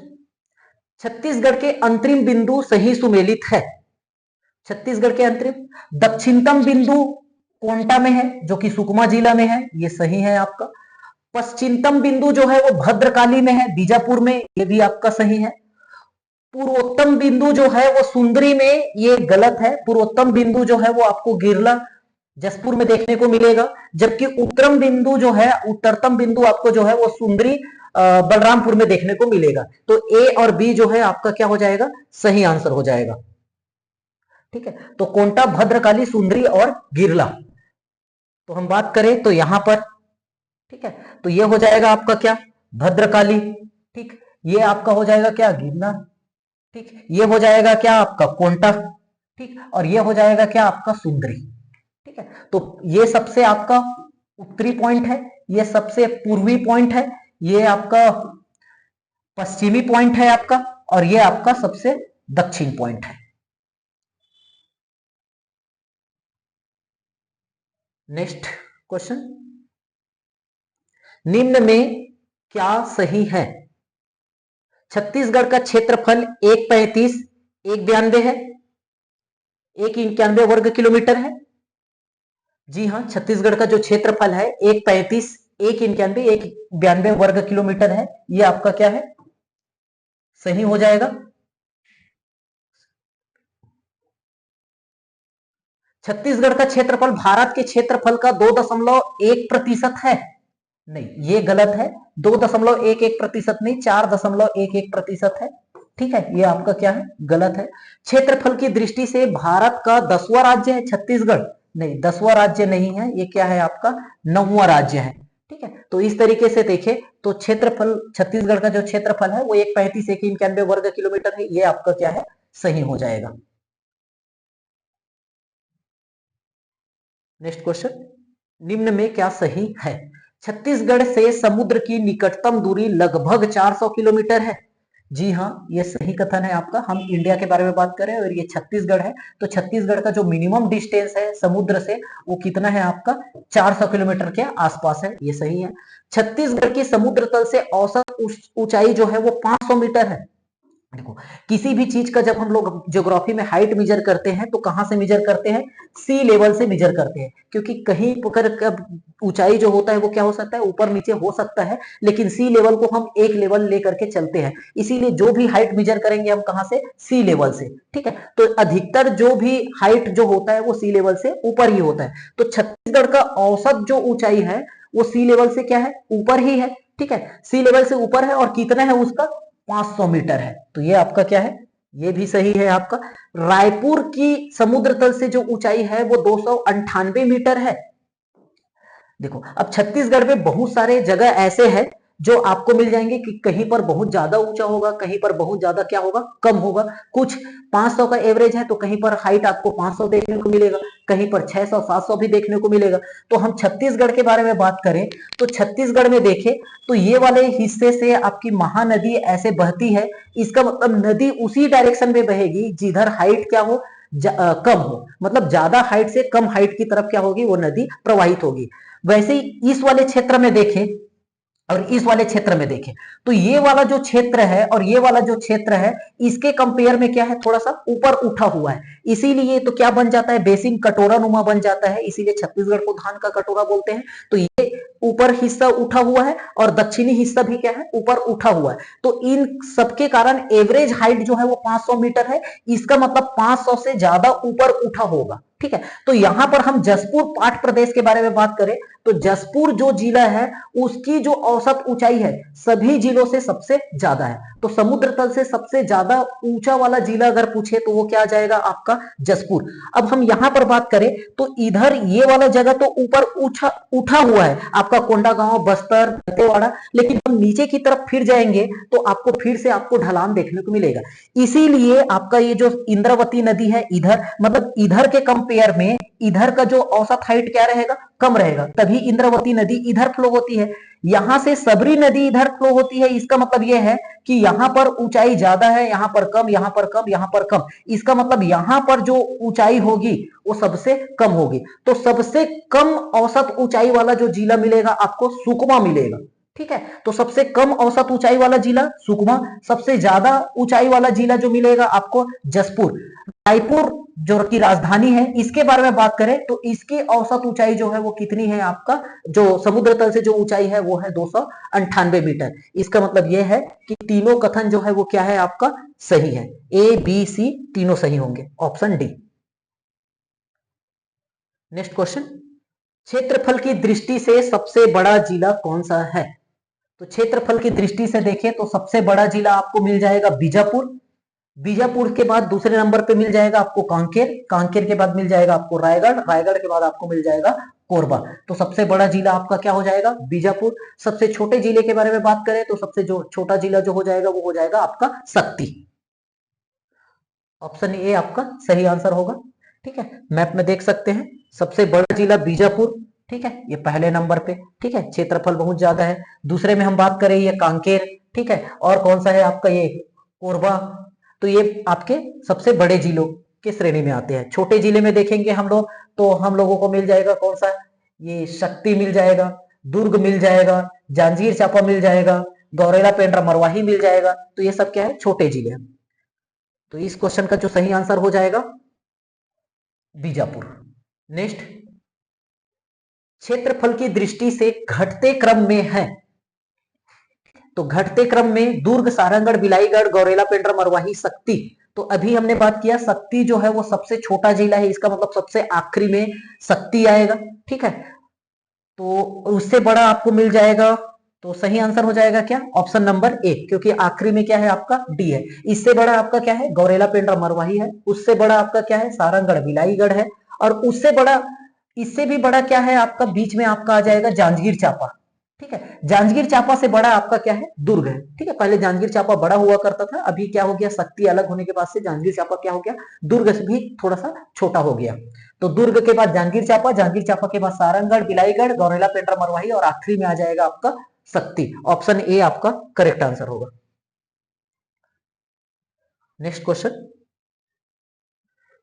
छत्तीसगढ़ के अंतरिम बिंदु सही सुमेलित है। छत्तीसगढ़ के अंतरिम दक्षिणतम बिंदु कोंटा में है जो कि सुकमा जिला में है, ये सही है आपका। पश्चिमतम बिंदु जो है वो भद्रकाली में है, बीजापुर में, ये भी आपका सही है। पूर्वोत्तम बिंदु जो है वो सुंदरी में, ये गलत है। पूर्वोत्तम बिंदु जो है वो आपको गिरला जसपुर में देखने को मिलेगा, जबकि उत्तरम बिंदु जो है, उत्तरतम बिंदु आपको जो है वो सुंदरी बलरामपुर में देखने को मिलेगा। तो ए और बी जो है आपका क्या हो जाएगा, सही आंसर हो जाएगा। ठीक है, तो कोंटा, भद्रकाली, सुंदरी और गिरला। तो हम बात करें तो यहां पर, ठीक है, तो ये हो जाएगा आपका क्या, भद्रकाली। ठीक, ये आपका हो जाएगा क्या, गिरला। ठीक, ये हो जाएगा क्या आपका कोंटा। ठीक, और ये हो जाएगा क्या आपका सुंदरी। ठीक है, तो ये सबसे आपका उत्तरी पॉइंट है, ये सबसे पूर्वी पॉइंट है, ये आपका पश्चिमी पॉइंट है आपका, और ये आपका सबसे दक्षिण पॉइंट है। नेक्स्ट क्वेश्चन, निम्न में क्या सही है। छत्तीसगढ़ का क्षेत्रफल 135 192 है, 191 वर्ग किलोमीटर है। जी हाँ, छत्तीसगढ़ का जो क्षेत्रफल है 135 191 192 वर्ग किलोमीटर है, ये आपका क्या है, सही हो जाएगा। छत्तीसगढ़ का क्षेत्रफल भारत के क्षेत्रफल का 2.1% है, नहीं ये गलत है, 2.11% नहीं, 4.11% है। ठीक है, ये आपका क्या है, गलत है। क्षेत्रफल की दृष्टि से भारत का 10वां राज्य है छत्तीसगढ़, नहीं 10वां राज्य नहीं है, ये क्या है आपका 9वां राज्य है। ठीक है, तो इस तरीके से देखें तो क्षेत्रफल, छत्तीसगढ़ का जो क्षेत्रफल है वो 135 191 वर्ग किलोमीटर है, ये आपका क्या है, सही हो जाएगा। नेक्स्ट क्वेश्चन, निम्न में क्या सही है। छत्तीसगढ़ से समुद्र की निकटतम दूरी लगभग 400 किलोमीटर है। जी हाँ, ये सही कथन है आपका। हम इंडिया के बारे में बात करें और ये छत्तीसगढ़ है, तो छत्तीसगढ़ का जो मिनिमम डिस्टेंस है समुद्र से वो कितना है आपका, 400 किलोमीटर के आसपास है, ये सही है। छत्तीसगढ़ की समुद्र तल से औसत ऊंचाई जो है वो 500 मीटर है। देखो, किसी भी चीज का जब हम लोग ज्योग्राफी में हाइट मेजर करते हैं तो कहां से मेजर करते हैं, सी लेवल से मेजर करते हैं, क्योंकि कहीं पर ऊंचाई जो होता है वो क्या हो सकता है, ऊपर नीचे हो सकता है, लेकिन सी लेवल को हम एक लेवल लेकर के चलते हैं, इसीलिए जो भी हाइट मेजर करेंगे हम कहां से, सी लेवल से। ठीक है, तो अधिकतर जो भी हाइट जो होता है वो सी लेवल से ऊपर ही होता है, तो छत्तीसगढ़ का औसत जो ऊंचाई है वो सी लेवल से क्या है, ऊपर ही है। ठीक है, सी लेवल से ऊपर है, और कितना है उसका, 500 मीटर है, तो ये आपका क्या है, ये भी सही है आपका। रायपुर की समुद्र तल से जो ऊंचाई है वो 298 मीटर है। देखो, अब छत्तीसगढ़ में बहुत सारे जगह ऐसे हैं जो आपको मिल जाएंगे कि कहीं पर बहुत ज्यादा ऊंचा होगा, कहीं पर बहुत ज्यादा क्या होगा, कम होगा। कुछ 500 का एवरेज है तो कहीं पर हाइट आपको 500 देखने को मिलेगा, कहीं पर 600 700 भी देखने को मिलेगा। तो हम छत्तीसगढ़ के बारे में बात करें तो छत्तीसगढ़ में देखें तो ये वाले हिस्से से आपकी महानदी ऐसे बहती है। इसका मतलब नदी उसी डायरेक्शन में बहेगी जिधर हाइट क्या हो, कम हो, मतलब ज्यादा हाइट से कम हाइट की तरफ क्या होगी, वो नदी प्रवाहित होगी। वैसे ही इस वाले क्षेत्र में देखें और इस वाले क्षेत्र में देखें तो ये वाला जो क्षेत्र है और ये वाला जो क्षेत्र है, इसके कंपेयर में क्या है, थोड़ा सा ऊपर उठा हुआ है, इसीलिए तो क्या बन जाता है, बेसिन कटोरा नुमा बन जाता है, इसीलिए छत्तीसगढ़ को धान का कटोरा बोलते हैं। तो ये ऊपर हिस्सा उठा हुआ है और दक्षिणी हिस्सा भी क्या है, ऊपर उठा हुआ है। तो इन सबके कारण एवरेज हाइट जो है वो 500 मीटर है। इसका मतलब 500 से ज्यादा ऊपर उठा होगा, ठीक है। तो यहां पर हम जसपुर पाट प्रदेश के बारे में बात करें तो जसपुर जो जिला है उसकी जो औसत ऊंचाई है सभी जिलों से सबसे ज्यादा है। तो समुद्र तल से सबसे ज्यादा ऊंचा वाला जिला अगर पूछे तो वो क्या आ जाएगा, आपका जसपुर। अब हम यहां पर बात करें तो इधर ये वाला जगह तो ऊपर उठा हुआ है आपका कोंडागांव, बस्तर, दंतेवाड़ा, लेकिन हम नीचे की तरफ फिर जाएंगे तो आपको फिर से आपको ढलान देखने को मिलेगा। इसीलिए आपका ये जो इंद्रावती नदी है इधर, मतलब इधर के कंपेयर में इधर का जो औसत हाइट क्या रहेगा, कम रहेगा, तभी इंद्रावती नदी इधर फ्लो होती है। यहां से सबरी नदी इधर फ्लो होती है। इसका मतलब यह है कि यहां पर ऊंचाई ज्यादा है, यहां पर कम, यहां पर कम, यहां पर कम। इसका मतलब यहां पर जो ऊंचाई होगी वो सबसे कम होगी। तो सबसे कम औसत ऊंचाई वाला जो जिला मिलेगा आपको, सुकमा मिलेगा, ठीक है। तो सबसे कम औसत ऊंचाई वाला जिला सुकमा, सबसे ज्यादा ऊंचाई वाला जिला जो मिलेगा आपको, जसपुर। रायपुर जो की राजधानी है, इसके बारे में बात करें तो इसकी औसत ऊंचाई जो है वो कितनी है, आपका जो समुद्र तल से जो ऊंचाई है वो है 298 मीटर। इसका मतलब यह है कि तीनों कथन जो है वो क्या है, आपका सही है। ए बी सी तीनों सही होंगे, ऑप्शन डी। नेक्स्ट क्वेश्चन, क्षेत्रफल की दृष्टि से सबसे बड़ा जिला कौन सा है? तो क्षेत्रफल की दृष्टि से देखें तो सबसे बड़ा जिला आपको मिल जाएगा बीजापुर। बीजापुर के बाद दूसरे नंबर पे मिल जाएगा आपको कांकेर। कांकेर के बाद मिल जाएगा आपको रायगढ़। रायगढ़ के बाद आपको मिल जाएगा कोरबा। तो सबसे बड़ा जिला आपका क्या हो जाएगा, बीजापुर। सबसे छोटे जिले के बारे में बात करें तो सबसे जो छोटा जिला जो हो जाएगा वो हो जाएगा आपका शक्ति। ऑप्शन ए आपका सही आंसर होगा, ठीक है। मैप में देख सकते हैं सबसे बड़ा जिला बीजापुर, ठीक है, ये पहले नंबर पे, ठीक है, क्षेत्रफल बहुत ज्यादा है। दूसरे में हम बात करें ये कांकेर, ठीक है, और कौन सा है आपका ये कोरबा। तो ये आपके सबसे बड़े जिलों के श्रेणी में आते हैं। छोटे जिले में देखेंगे हम लोग तो हम लोगों को मिल जाएगा कौन सा, ये शक्ति मिल जाएगा, दुर्ग मिल जाएगा, जांजगीर चांपा मिल जाएगा, गौरेला पेंड्रा मरवाही मिल जाएगा। तो ये सब क्या है, छोटे जिले हैं। तो इस क्वेश्चन का जो सही आंसर हो जाएगा बीजापुर। नेक्स्ट, क्षेत्रफल की दृष्टि से घटते क्रम में है। तो घटते क्रम में दुर्ग, सारंगढ़, बिलाईगढ़, गौरेला पेंड्रा मरवाही, शक्ति। तो अभी हमने बात किया शक्ति जो है वो सबसे छोटा जिला है, इसका मतलब सबसे आखिरी में शक्ति आएगा, ठीक है। तो उससे बड़ा आपको मिल जाएगा, तो सही आंसर हो जाएगा क्या, ऑप्शन नंबर ए, क्योंकि आखिरी में क्या है आपका डी है। इससे बड़ा आपका क्या है, गौरेला पेंड्रा मरवाही है। उससे बड़ा आपका क्या है, सारंगढ़ बिलाईगढ़ है। और उससे बड़ा, इससे भी बड़ा क्या है आपका, बीच में आपका आ जाएगा जांजगीर चांपा, ठीक है। जांजगीर चांपा से बड़ा आपका क्या है, दुर्ग है, ठीक है। पहले जांजगीर चांपा बड़ा हुआ करता था, अभी क्या हो गया, शक्ति अलग होने के बाद से जांजगीर चांपा क्या हो गया, दुर्ग से भी थोड़ा सा छोटा हो गया। तो दुर्ग के बाद जांजगीर चांपा, जांजगीर चांपा के बाद सारंगढ़, बिलाईगढ़, गौरेला पेंड्रा मरवाही और आखिरी में आ जाएगा आपका शक्ति। ऑप्शन ए आपका करेक्ट आंसर होगा। नेक्स्ट क्वेश्चन,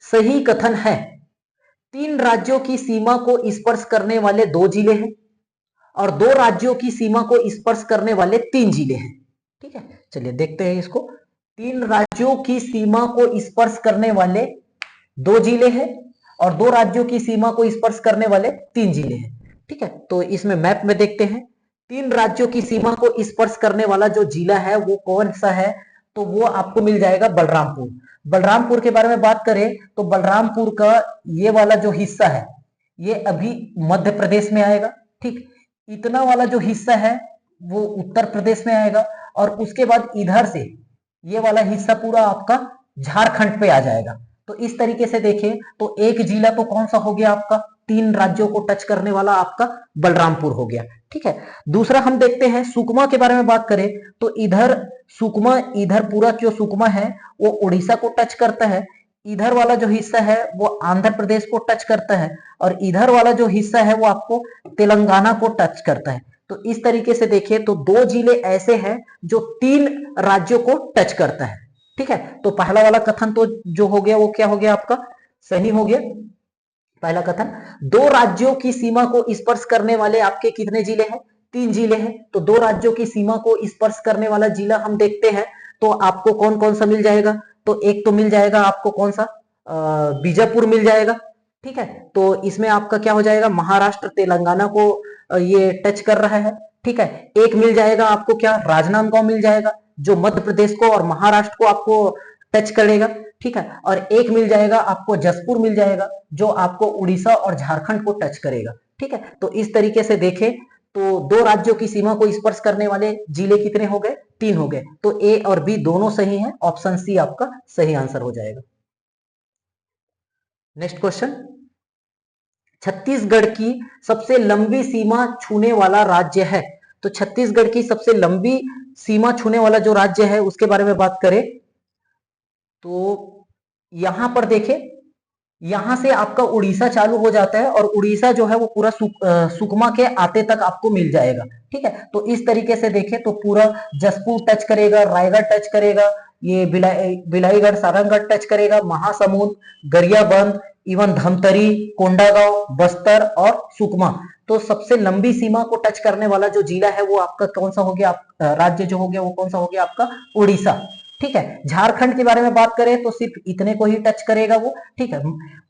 सही कथन है 3 राज्यों की सीमा को स्पर्श करने वाले 2 जिले हैं और 2 राज्यों की सीमा को स्पर्श करने वाले 3 जिले हैं, ठीक है। चलिए देखते हैं इसको। 3 राज्यों की सीमा को स्पर्श करने वाले 2 जिले हैं और 2 राज्यों की सीमा को स्पर्श करने वाले 3 जिले हैं, ठीक है। तो इसमें मैप में देखते हैं 3 राज्यों की सीमा को स्पर्श करने वाला जो जिला है वो कौन सा है, तो वो आपको मिल जाएगा बलरामपुर। बलरामपुर के बारे में बात करें तो बलरामपुर का ये वाला जो हिस्सा है ये अभी मध्य प्रदेश में आएगा, ठीक। इतना वाला जो हिस्सा है वो उत्तर प्रदेश में आएगा और उसके बाद इधर से ये वाला हिस्सा पूरा आपका झारखंड पे आ जाएगा। तो इस तरीके से देखें तो एक जिला तो कौन सा हो गया आपका, 3 राज्यों को टच करने वाला आपका बलरामपुर हो गया। ठीक है, दूसरा हम देखते हैं सुकमा के बारे में बात करें तो इधर सुकमा, इधर पूरा जो सुकमा है वो उड़ीसा को टच करता है, इधर वाला जो हिस्सा है वो आंध्र प्रदेश को टच करता है, और इधर वाला जो हिस्सा है वो आपको तेलंगाना को टच करता है। तो इस तरीके से देखिए तो 2 जिले ऐसे हैं जो 3 राज्यों को टच करता है। ठीक है, तो पहला वाला कथन तो जो हो गया वो क्या हो गया आपका, सही हो गया। पहला कथन, 2 राज्यों की सीमा को स्पर्श करने वाले आपके कितने जिले हैं, 3 जिले हैं। तो 2 राज्यों की सीमा को स्पर्श करने वाला जिला हम देखते हैं तो आपको कौन कौन सा मिल जाएगा, तो एक तो मिल जाएगा आपको कौन सा, बीजापुर मिल जाएगा। ठीक है, तो इसमें आपका क्या हो जाएगा, महाराष्ट्र तेलंगाना को ये टच कर रहा है। ठीक है, एक मिल जाएगा आपको क्या, राजनांदगांव मिल जाएगा जो मध्य प्रदेश को और महाराष्ट्र को आपको टच करेगा। ठीक है, और एक मिल जाएगा आपको जसपुर मिल जाएगा जो आपको उड़ीसा और झारखंड को टच करेगा। ठीक है, तो इस तरीके से देखें तो 2 राज्यों की सीमा को स्पर्श करने वाले जिले कितने हो गए, 3 हो गए। तो ए और बी दोनों सही हैं, ऑप्शन सी आपका सही आंसर हो जाएगा। नेक्स्ट क्वेश्चन, छत्तीसगढ़ की सबसे लंबी सीमा छूने वाला राज्य है। तो छत्तीसगढ़ की सबसे लंबी सीमा छूने वाला जो राज्य है उसके बारे में बात करें तो यहां पर देखें, यहां से आपका उड़ीसा चालू हो जाता है और उड़ीसा जो है वो पूरा सुकमा के आते तक आपको मिल जाएगा। ठीक है, तो इस तरीके से देखें तो पूरा जसपुर टच करेगा, रायगढ़ टच करेगा, ये बिलाईगढ़ सारंगगढ़ टच करेगा, महासमुंद, गरियाबंद, इवन धमतरी, कोंडागांव, बस्तर और सुकमा। तो सबसे लंबी सीमा को टच करने वाला जो जिला है वो आपका कौन सा हो गया, राज्य जो हो गया वो कौन सा हो गया आपका, उड़ीसा। ठीक है, झारखंड के बारे में बात करें तो सिर्फ इतने को ही टच करेगा वो। ठीक है,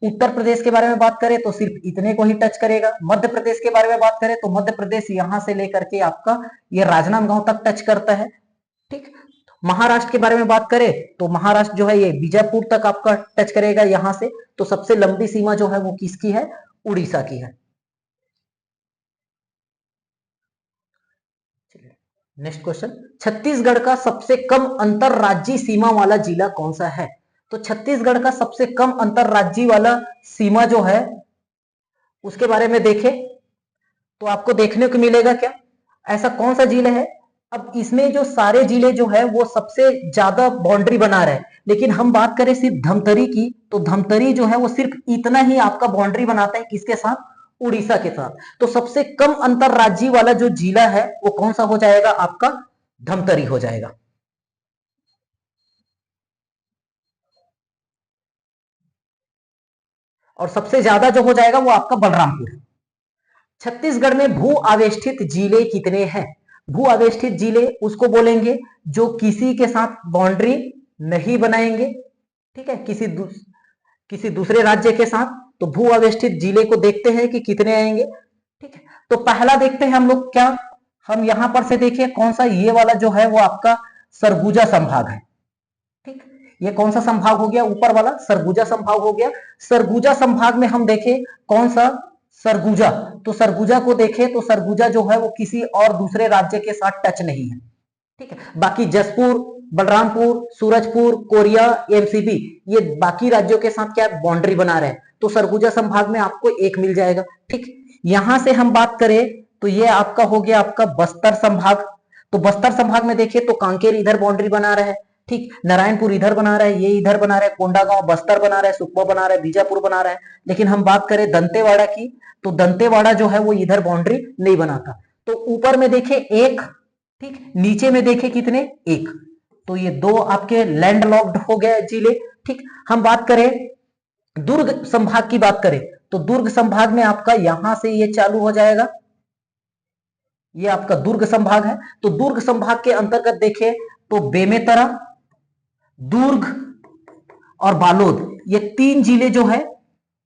उत्तर प्रदेश के बारे में बात करें तो सिर्फ इतने को ही टच करेगा। मध्य प्रदेश के बारे में बात करें तो मध्य प्रदेश यहां से लेकर के आपका ये राजनांदगांव तक टच करता है। ठीक, महाराष्ट्र के बारे में बात करें तो महाराष्ट्र जो है ये बीजापुर तक आपका टच करेगा यहां से। तो सबसे लंबी सीमा जो है वो किसकी है, उड़ीसा की है। नेक्स्ट क्वेश्चन, छत्तीसगढ़ का सबसे कम अंतरराज्यीय सीमा वाला जिला कौन सा है। तो छत्तीसगढ़ का सबसे कम अंतरराज्यीय वाला सीमा जो है उसके बारे में देखें तो आपको देखने को मिलेगा क्या, ऐसा कौन सा जिला है। अब इसमें जो सारे जिले जो है वो सबसे ज्यादा बाउंड्री बना रहे हैं, लेकिन हम बात करें सिर्फ धमतरी की तो धमतरी जो है वो सिर्फ इतना ही आपका बाउंड्री बनाता है, किसके साथ, उड़ीसा के साथ। तो सबसे कम अंतरराज्यीय वाला जो जिला है वो कौन सा हो जाएगा आपका, धमतरी हो जाएगा। और सबसे ज्यादा जो हो जाएगा वो आपका बलरामपुर। छत्तीसगढ़ में भू आवेष्टित जिले कितने हैं। भू आवेष्टित जिले उसको बोलेंगे जो किसी के साथ बाउंड्री नहीं बनाएंगे। ठीक है, किसी दूसरे राज्य के साथ। तो भू आवेष्टित जिले को देखते हैं कि कितने आएंगे। ठीक है, तो पहला देखते हैं हम लोग क्या, हम यहां पर से देखिए कौन सा, ये वाला जो है वो आपका सरगुजा संभाग है। ठीक, ये कौन सा संभाग हो गया, ऊपर वाला सरगुजा संभाग हो गया। सरगुजा संभाग में हम देखें कौन सा, सरगुजा। तो सरगुजा को देखें तो सरगुजा जो है वो किसी और दूसरे राज्य के साथ टच नहीं है। ठीक है, बाकी जसपुर, बलरामपुर, सूरजपुर, कोरिया, एमसीबी ये बाकी राज्यों के साथ क्या बाउंड्री बना रहे हैं। तो सरगुजा संभाग में आपको एक मिल जाएगा। ठीक, यहां से हम बात करें तो ये आपका हो गया आपका बस्तर संभाग। तो बस्तर संभाग में देखिए तो कांकेर इधर बाउंड्री बना रहा है। ठीक, नारायणपुर इधर बना रहा है, ये इधर बना रहा है, कोंडागांव बस्तर बना रहा है, सुकमा बना रहा है, बीजापुर बना रहा है। लेकिन हम बात करें दंतेवाड़ा की तो दंतेवाड़ा जो है वो इधर बाउंड्री नहीं बनाता। तो ऊपर में देखे एक, ठीक, नीचे में देखे कितने, एक। तो ये 2 आपके लैंडलॉक्ड हो गए जिले। ठीक, हम बात करें दुर्ग संभाग की बात करें तो दुर्ग संभाग में आपका यहां से ये चालू हो जाएगा, ये आपका दुर्ग संभाग है। तो दुर्ग संभाग के अंतर्गत देखें तो बेमेतरा, दुर्ग और बालोद ये 3 जिले जो है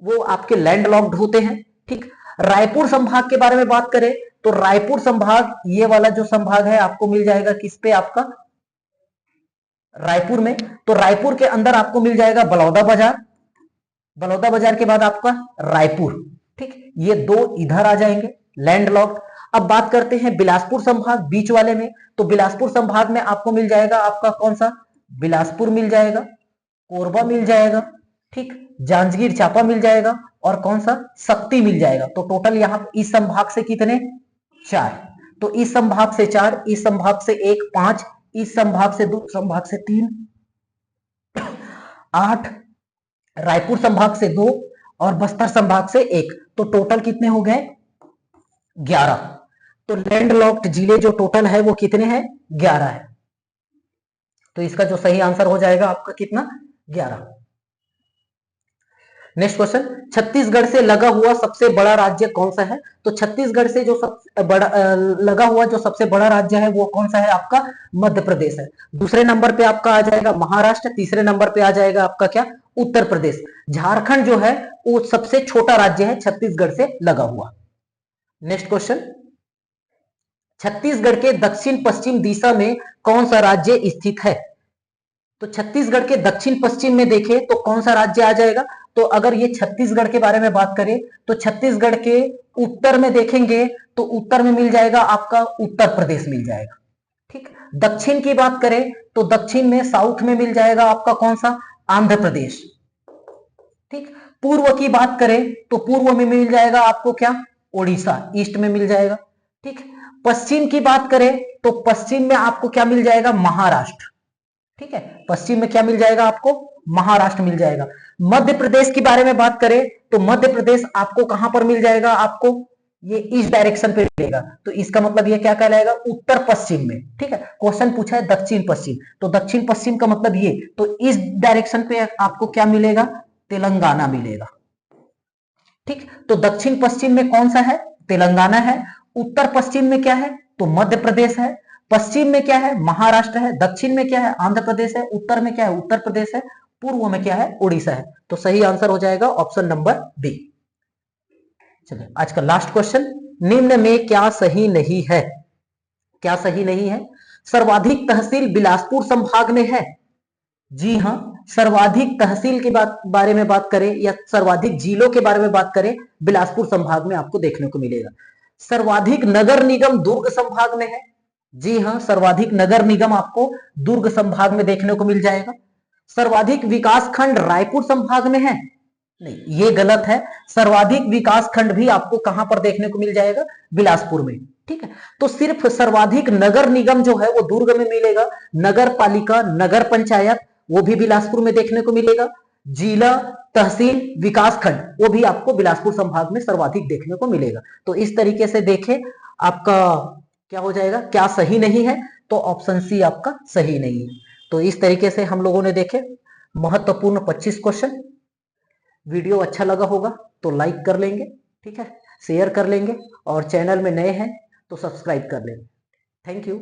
वो आपके लैंडलॉक्ड होते हैं। ठीक, रायपुर संभाग के बारे में बात करें तो रायपुर संभाग, ये वाला जो संभाग है आपको मिल जाएगा किस पे, आपका रायपुर में। तो रायपुर के अंदर आपको मिल जाएगा बलौदा बाजार, बलौदा बाजार के बाद आपका रायपुर। ठीक, ये 2 इधर आ जाएंगे लैंडलॉक्ड। अब बात करते हैं बिलासपुर संभाग बीच वाले में। तो बिलासपुर संभाग में आपको मिल जाएगा आपका कौन सा, बिलासपुर मिल जाएगा, कोरबा मिल जाएगा, ठीक, जांजगीर चांपा मिल जाएगा और कौन सा, शक्ति मिल जाएगा। तो टोटल यहाँ इस संभाग से कितने, 4। तो इस संभाग से 4, इस संभाग से 1, 5, इस संभाग से 2, संभाग से 3, 8, रायपुर संभाग से 2 और बस्तर संभाग से 1। तो टोटल कितने हो गए, 11। तो लैंडलॉक्ड जिले जो टोटल है वो कितने हैं, 11 है। तो इसका जो सही आंसर हो जाएगा आपका कितना, 11। नेक्स्ट क्वेश्चन, छत्तीसगढ़ से लगा हुआ सबसे बड़ा राज्य कौन सा है। तो छत्तीसगढ़ से जो सबसे बड़ा लगा हुआ जो सबसे बड़ा राज्य है वो कौन सा है, आपका मध्य प्रदेश है। दूसरे नंबर पे आपका आ जाएगा महाराष्ट्र, तीसरे नंबर पे आ जाएगा आपका क्या, उत्तर प्रदेश। झारखंड जो है वो सबसे छोटा राज्य है छत्तीसगढ़ से लगा हुआ। नेक्स्ट क्वेश्चन, छत्तीसगढ़ के दक्षिण पश्चिम दिशा में कौन सा राज्य स्थित है। तो छत्तीसगढ़ के दक्षिण पश्चिम में देखें तो कौन सा राज्य आ जाएगा। तो अगर ये छत्तीसगढ़ के बारे में बात करें तो छत्तीसगढ़ के उत्तर में देखेंगे तो उत्तर में मिल जाएगा आपका उत्तर प्रदेश मिल जाएगा। ठीक, दक्षिण की बात करें तो दक्षिण में साउथ में मिल जाएगा आपका कौन सा, आंध्र प्रदेश। ठीक, पूर्व की बात करें तो पूर्व में मिल जाएगा आपको क्या, उड़ीसा, ईस्ट में मिल जाएगा। ठीक, पश्चिम की बात करें तो पश्चिम में आपको क्या मिल जाएगा, महाराष्ट्र। ठीक है, पश्चिम में क्या मिल जाएगा आपको, महाराष्ट्र मिल जाएगा। मध्य प्रदेश के बारे में बात करें तो मध्य प्रदेश आपको कहां पर मिल जाएगा, आपको ये इस डायरेक्शन पे मिलेगा। तो इसका मतलब ये क्या कहलाएगा, उत्तर पश्चिम में। ठीक है, क्वेश्चन पूछा है दक्षिण पश्चिम, तो दक्षिण पश्चिम का मतलब ये, तो इस डायरेक्शन पे आपको क्या मिलेगा, तेलंगाना मिलेगा। ठीक, तो दक्षिण पश्चिम में कौन सा है, तेलंगाना है। उत्तर पश्चिम में क्या है, तो मध्य प्रदेश है। पश्चिम में क्या है, महाराष्ट्र है। दक्षिण में क्या है, आंध्र प्रदेश है। उत्तर में क्या है, उत्तर प्रदेश है। पूर्व में क्या है, उड़ीसा है। तो सही आंसर हो जाएगा ऑप्शन नंबर बी। चलिए आज का लास्ट क्वेश्चन, निम्न में क्या सही नहीं है। क्या सही नहीं है, सर्वाधिक तहसील बिलासपुर संभाग में है। जी हां, सर्वाधिक तहसील के बारे में बात करें या सर्वाधिक जिलों के बारे में बात करें, बिलासपुर संभाग में आपको देखने को मिलेगा। सर्वाधिक नगर निगम दुर्ग संभाग में है। जी हां, सर्वाधिक नगर निगम आपको दुर्ग संभाग में देखने को मिल जाएगा। सर्वाधिक विकास खंड रायपुर संभाग में है, नहीं ये गलत है। सर्वाधिक विकास खंड भी आपको कहां पर देखने को मिल जाएगा, बिलासपुर में। ठीक है, तो सिर्फ सर्वाधिक नगर निगम जो है वो दुर्ग में मिलेगा। नगर पालिका, नगर पंचायत वो भी बिलासपुर में देखने को मिलेगा। जिला, तहसील, विकास खंड वो भी आपको बिलासपुर संभाग में सर्वाधिक देखने को मिलेगा। तो इस तरीके से देखें आपका क्या हो जाएगा, क्या सही नहीं है, तो ऑप्शन सी आपका सही नहीं है। तो इस तरीके से हम लोगों ने देखे महत्वपूर्ण 25 क्वेश्चन। वीडियो अच्छा लगा होगा तो लाइक कर लेंगे, ठीक है, शेयर कर लेंगे और चैनल में नए हैं तो सब्सक्राइब कर लेंगे। Thank you.